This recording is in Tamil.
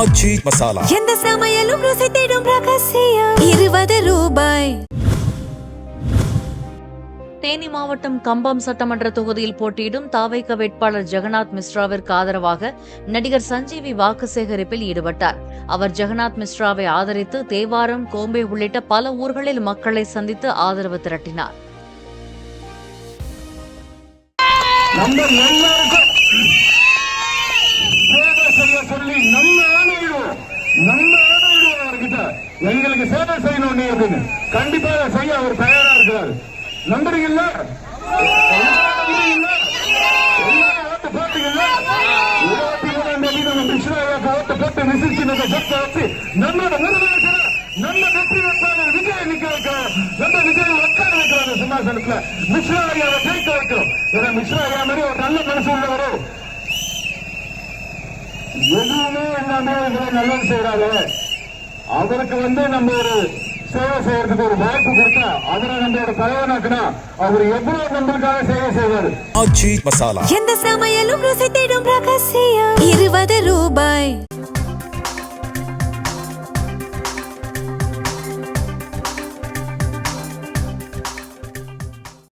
ஆச்சி மசாலா எந்த சமையலும் ருசி தேடும் ரகசியம் 20 ரூபாய். தேனி மாவட்டம் கம்பம் சட்டமன்ற தொகுதியில் போட்டியிடும் தாவைக்க வேட்பாளர் ஜெகநாத் மிஸ்ராவிற்கு ஆதரவாக நடிகர் சஞ்சீவி வாக்கு சேகரிப்பில் ஈடுபட்டார். அவர் ஜெகநாத் மிஸ்ராவை ஆதரித்து தேவாரம், கோம்பை உள்ளிட்ட பல ஊர்களில் மக்களை சந்தித்து ஆதரவு திரட்டினார். எங்களுக்கு சேவை செய்யணும் நீ அப்படின்னு கண்டிப்பாக செய்ய அவர் தயாரா இருக்கிறார். நம்புறீங்களா? ஓட்டு போட்டீங்களா? 23ஆம் தேதி நம்ம மிஸ்ராவுக்கு ஓட்டு போட்டு விசிச்சினதை சொத்தை வச்சு நம்மளோட முதலமைச்சர் நம்ம வெற்றி வேட்பாளர் விஜய் நிக்க வைக்கிறோம். நம்ம விஜய் உட்கார வைக்கிறாங்க சிம்மாசனத்துல. மிஸ்ரா ஐயாவை ஜெயிக்க வைக்கிறோம். ஏன்னா மிஸ்ரா ஐயா மாதிரி ஒரு நல்ல மனசு உள்ளவரும் எதுவுமே எல்லாமே நல்லது செய்யறாரு. அவருக்கு நம்ம ஒரு சேவை செய்யறதுக்கு ஒரு வாய்ப்பு கொடுத்தா அவரை நம்மளோட தலைவனாக்குனா அவர் எவ்வளவு நம்மளுக்காக சேவை செய்வாரு. ஆச்சி மசாலா எந்த சமையலும் ருசி தேடும் ரகசியம் 20 ரூபாய்.